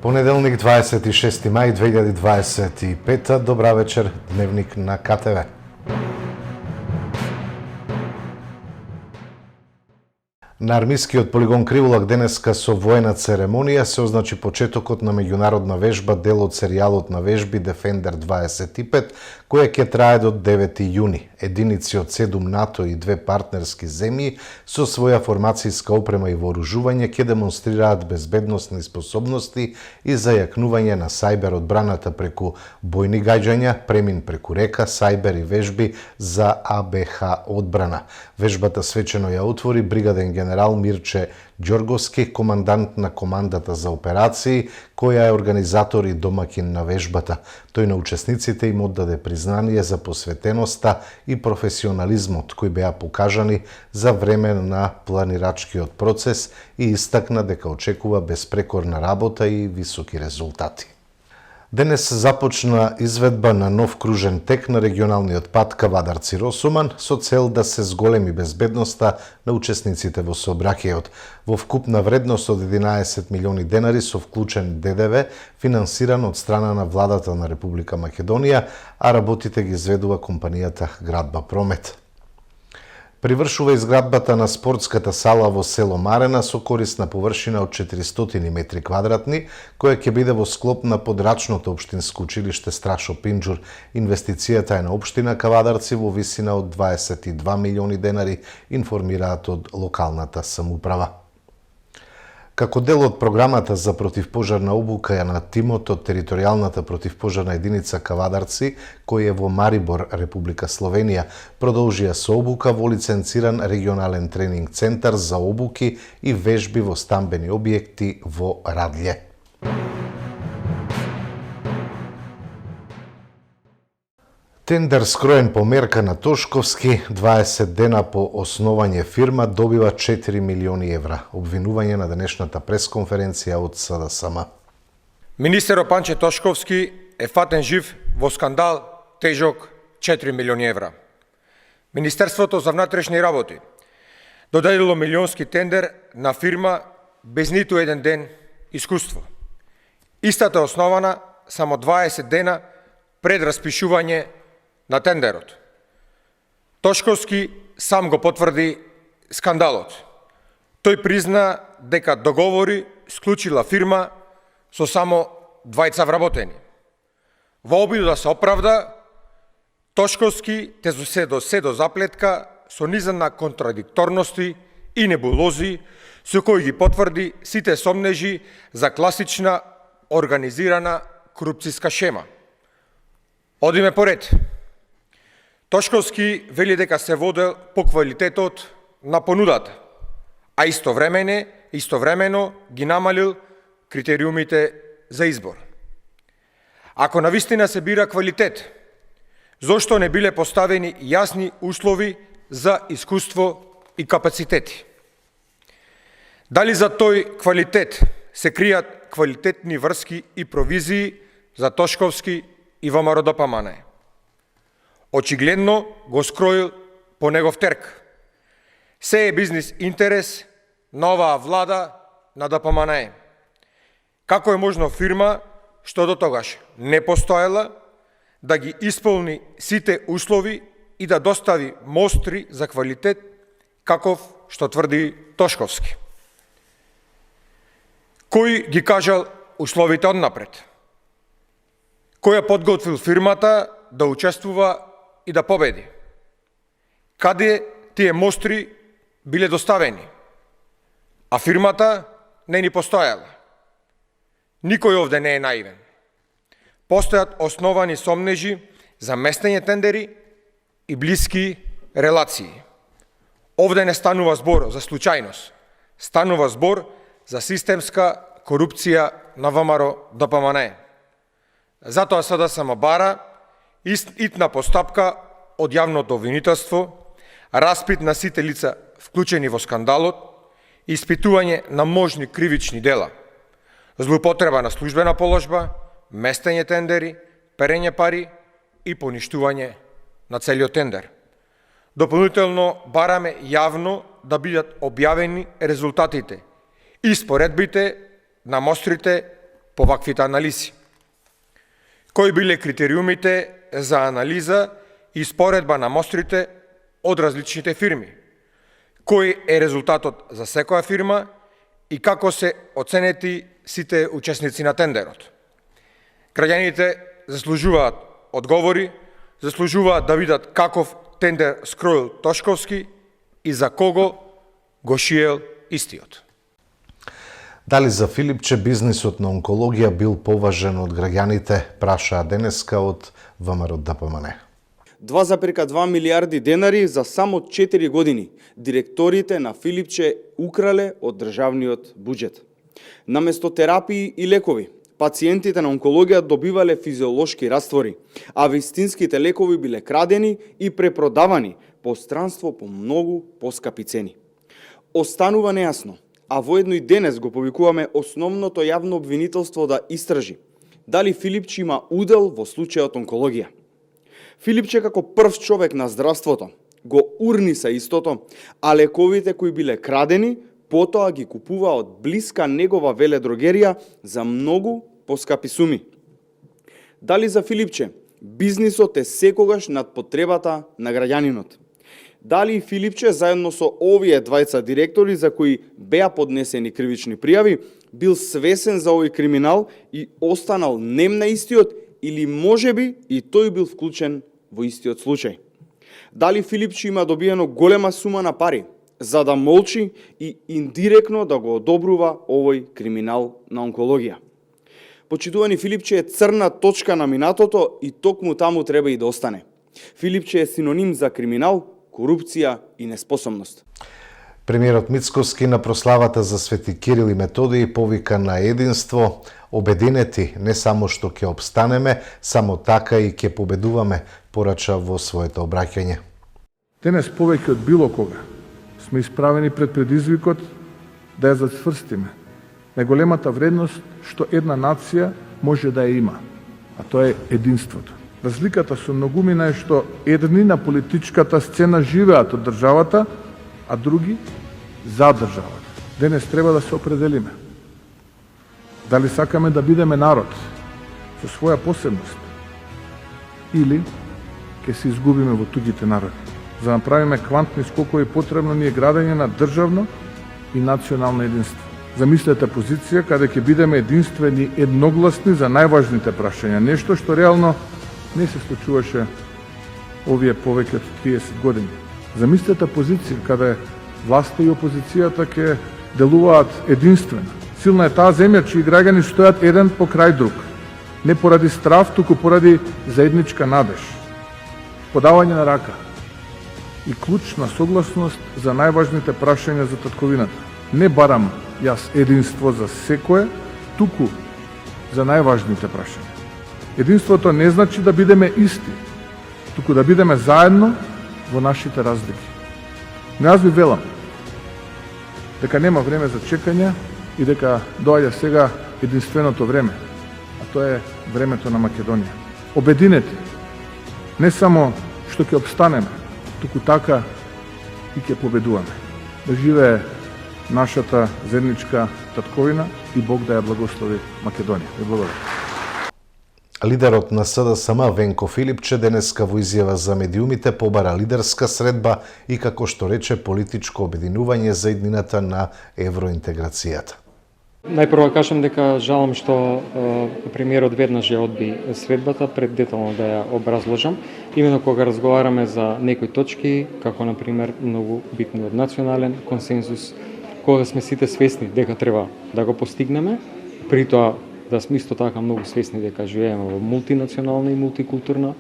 Понеделник 26 мај 2025, добра вечер, дневник на КТВ. На армискиот полигон Криволак денеска со воена церемонија се означи почетокот на меѓународна вежба, дел од серијалот на вежби Defender 25, која ќе трае до 9 јуни. Единици од 7 НАТО и 2 партнерски земји со своја формацијска опрема и вооружување ќе демонстрираат безбедносни способности и зајакнување на сајбер одбраната преку бојни гаѓања, премин преку река, сајбер и вежби за АБХ одбрана. Вежбата свечено ја отвори бригаден генерал Мирче Ѓорговски, командант на командата за операции, која е организатор и домакин на вежбата. Тој на учесниците им оддаде признание за посветеноста и професионализмот кои беа покажани за време на планирачкиот процес и истакна дека очекува безпрекорна работа и високи резултати. Денес започна изведба на нов кружен тек на регионалниот пат Кавадарци-Росуман со цел да се зголеми безбедноста на учесниците во сообраќајот. Во вкупна вредност од 11 милиони денари со вклучен ДДВ, финансиран од страна на владата на Република Македонија, а работите ги изведува компанијата Градба Промет. Привршува изградбата на спортската сала во село Марена со корисна површина од 400 метри квадратни, која ќе биде во склоп на подрачното општинско училиште Страшо Пинџур. Инвестицијата е на општина Кавадарци во висина од 22 милиони денари, информираат од локалната самоуправа. Како дел од програмата за противпожарна обука на тимот од територијалната противпожарна единица Кавадарци, кој е во Марибор, Република Словенија, продолжија со обука во лиценциран регионален тренинг центар за обуки и вежби во стамбени објекти во Радлје. Тендер скроен по мерка на Тошковски, 20 дена по основање фирма добива 4 милиони евра. Обвинување на денешната пресконференција од СДСМ. Министерот Панче Тошковски е фатен жив во скандал тежок 4 милиони евра. Министерството за внатрешни работи доделило милионски тендер на фирма без ниту еден ден искуство. Истата е основана само 20 дена пред распишување на тендерот. Тошковски сам го потврди скандалот. Тој призна дека договори склучила фирма со само двајца вработени. Во обид да се оправда, Тошковски те се до заплетка со низа на контрадикторности и небулози со кои ги потврди сите сомнежи за класична организирана корупцијска шема. Одиме поред. Тошковски вели дека се водел по квалитетот на понудата, а истовремено ги намалил критериумите за избор. Ако навистина се бира квалитет, зошто не биле поставени јасни услови за искуство и капацитети? Дали за тој квалитет се кријат квалитетни врски и провизии за Тошковски и ВМРО ДПМНЕ? Очигледно го скроил по негов терк. Се е бизнис интерес на оваа влада на ДПМНЕ. Како е можно фирма, што до тогаш не постоела, да ги исполни сите услови и да достави мостри за квалитет, каков што тврди Тошковски? Кој ги кажал условите однапред? Кој ја подготвил фирмата да учествува и да победи? Каде тие мостри биле доставени? А фирмата не ни постојала. Никој овде не е наивен. Постојат основани сомнежи за местење тендери и блиски релации. Овде не станува збор за случајност. Станува збор за системска корупција на ВМРО ДПМНЕ. Затоа СДСМ бара итна постапка од јавното обвинителство, распит на сите лица вклучени во скандалот, испитување на можни кривични дела, злоупотреба на службена положба, местење тендери, перење пари и поништување на целиот тендер. Дополнително бараме јавно да бидат објавени резултатите и споредбите на мострите по ваквите анализи? Кои биле критериумите за анализа и споредба на мострите од различните фирми? Кој е резултатот за секоја фирма и како се оценети сите учесници на тендерот? Граѓаните заслужуваат одговори, заслужуваат да видат каков тендер скроил Тошковски и за кого го шиел истиот. Дали за Филипче бизнисот на онкологија бил поважен од граѓаните, прашаа денеска од ВМРО ДПМН. 2,2 милиарди денари за само 4 години директорите на Филипче украле од државниот буџет. Наместо терапии и лекови, пациентите на онкологија добивале физиолошки раствори, а вистинските лекови биле крадени и препродавани по странство по многу поскапи цени. Останува нејасно, а воедно и денес го повикуваме основното јавно обвинителство да истражи дали Филипче има удел во случајот онкологија. Филипче како прв човек на здравството го урниса истото, а лековите кои биле крадени потоа ги купува од блиска негова веледрогерија за многу поскапи суми. Дали за Филипче бизнисот е секогаш над потребата на граѓанинот? Дали Филипче заедно со овие двајца директори за кои беа поднесени кривични пријави бил свесен за овој криминал и останал нем на истиот или можеби и тој бил вклучен во истиот случај? Дали Филипче има добиено голема сума на пари за да молчи и индиректно да го одобрува овој криминал на онкологија? Почитувани, Филипче е црна точка на минатото и токму таму треба и да остане. Филипче е синоним за криминал, корупција и неспособност. Премиерот Мицкоски на прославата за Свети Кирил и Методиј повика на единство, обединети не само што ќе обстанеме, само така и ќе победуваме, порача во своето обраќање. Денес повеќе од било кога сме исправени пред предизвикот да ја зацврстиме најголемата вредност што една нација може да ја има, а тоа е единството. Разликата со многумина е што едни на политичката сцена живеат од државата, а други за државата. Денес треба да се определиме. Дали сакаме да бидеме народ со своја посебност или ќе се изгубиме во туѓите народи. За да направиме квантни скокови потребно ни е градење на државно и национално единство. Замислете позиција каде ќе бидеме единствени, едногласни за најважните прашања, нешто што реално не се случуваше овие повеќе од 30 години. Замислете позиција каде власта и опозицијата ќе делуваат единствено. Силна е таа земја чии граѓани стојат еден покрај друг, не поради страв, туку поради заедничка надеж, подавање на рака и клуч на согласност за најважните прашања за татковината. Не барам јас единство за секое, туку за најважните прашања. Единството не значи да бидеме исти, туку да бидеме заедно во нашите разлики. Но јас ви велам дека нема време за чекање и дека доаѓа сега единственото време, а тоа е времето на Македонија. Обединети, не само што ќе обстанеме, туку така и ќе победуваме. Да живее нашата заедничка татковина и Бог да ја благослови Македонија. Ви благодарам. Лидерот на СДСМ Венко Филипче денеска во изјава за медиумите побара лидерска средба и, како што рече, политичко обединување за иднината на евроинтеграцијата. Најпрво кажам дека жалам што премиерот веднаш ја одби средбата пред детално да ја образложам, именно кога разговараме за некои точки, како на пример многу битниот национален консензус, кога сме сите свесни дека треба да го постигнеме, при тоа да сме исто така многу свесни дека живееме во мултинационална и мултикултурна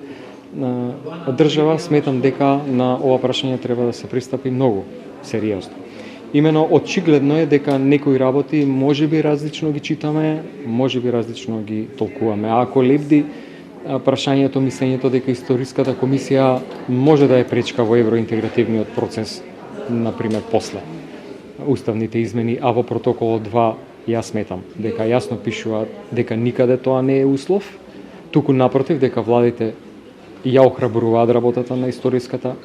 држава, сметам дека на ова прашање треба да се пристапи многу сериозно. Имено очигледно е дека некои работи можеби различно ги читаме, можеби различно ги толкуваме. А ако лепди прашањето, мислењето дека историската комисија може да е пречка во евроинтегративниот процес, например после уставните измени, а во протоколот 2 јас сметам дека јасно пишува дека никаде тоа не е услов, туку напротив дека владите ја охрабруваат работата на историската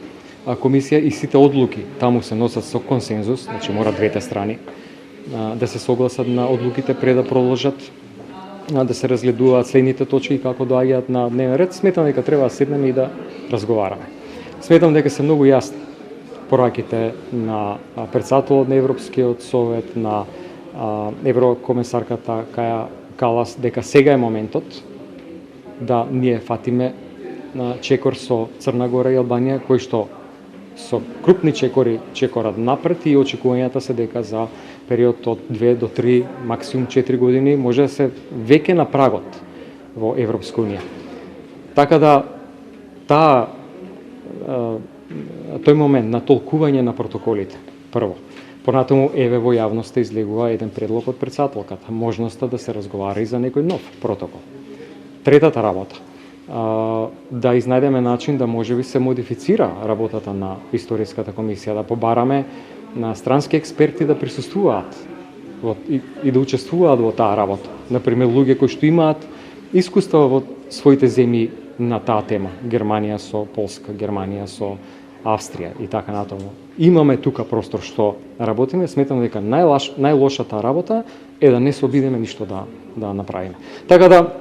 комисија и сите одлуки таму се носат со консензус, значи мора двете страни да се согласат на одлуките пред да продолжат да се разгледуваат следните точки како доаѓаат на дневен ред, сметам дека треба да седнеме и да разговараме. Сметам дека се многу јасни пораките на председателот на Европскиот совет, на еврокомесарката Каја Калас, дека сега е моментот да ние фатиме чекор со Црна Гора и Албанија, кои што со крупни чекори чекорат напред и очекувањата се дека за период од 2 до 3, максимум 4 години може да се веќе на прагот во Европска унија. Така да тој момент на толкување на протоколите, прво, понатаму еве во јавноста излегува еден предлог од председателката, можноста да се разговара и за некој нов протокол. Третата работа, да изнајдеме начин да можеби се модифицира работата на Историјската комисија, да побараме на странски експерти да присуствуваат и да учествуваат во таа работа. Например, луѓе кои што имаат искуства во своите земји на таа тема. Германија со Полска, Германија со Австрија и така натаму. Имаме тука простор што работиме, сметам дека најлошата работа е да не се обидеме ништо да направиме. Така да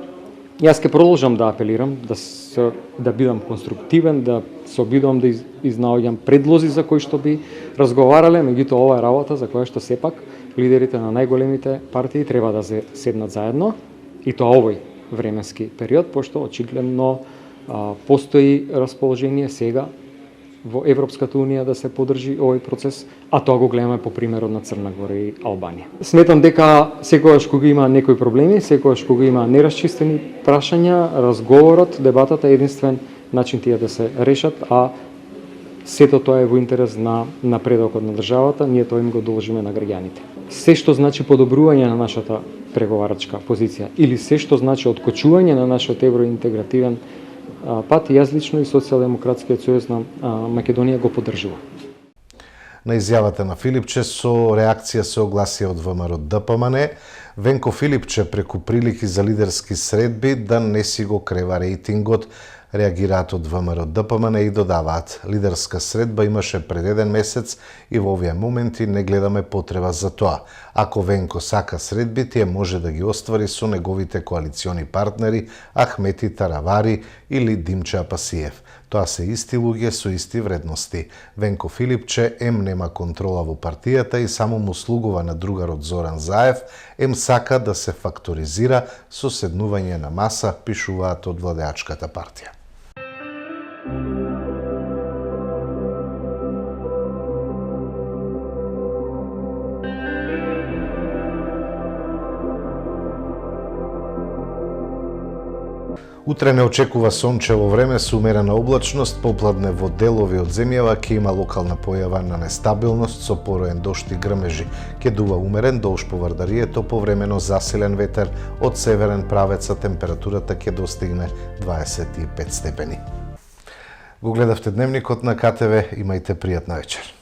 јас ќе продолжам да апелирам, да бидам конструктивен, да се обидувам да изнаоѓам предлози за кои што би разговарале, меѓутоа ова е работа за која што сепак лидерите на најголемите партии треба да се седнат заедно и тоа овој временски период, пошто очигледно постои расположение сега во Европската унија да се поддржи овој процес, а тоа го гледаме по примерот на Црна Гора и Албанија. Сметам дека секогаш кога има некои проблеми, секогаш кога има неразчистени прашања, разговорот, дебатата е единствен начин тие да се решат, а сето тоа е во интерес на напредокот на државата, ние тоа им го должиме на граѓаните. Се што значи подобрување на нашата преговарачка позиција или се што значи откочување на нашиот евроинтегративен пат, јас лично и Социјалдемократскиот сојуз на Македонија го поддржува. На изјавата на Филипче со реакција се огласија од ВМРО ДПМН. Венко Филипче преку прилики за лидерски средби да не си го крева рейтингот, реагираат од ВМРО ДПМН и додаваат: лидерска средба имаше пред еден месец и во овие моменти не гледаме потреба за тоа. Ако Венко сака средби, тие може да ги оствари со неговите коалициони партнери Ахмети Таравари или Димче Апасиев. Тоа се исти луѓе со исти вредности. Венко Филипче нема контрола во партијата и само му слугува на другарот Зоран Заев, сака да се факторизира со седнување на маса, пишуваат од владеачката партија. Утре не очекува сончево време со умерена облачност, попладне во делови од земјава ќе има локална појава на нестабилност со пороен дожд и грмежи. Ќе дува умерен долж поврдарието, повремено засилен ветер од северен правец, а температурата ќе достигне 25 степени. Го гледавте дневникот на КТВ, имајте пријатна вечер.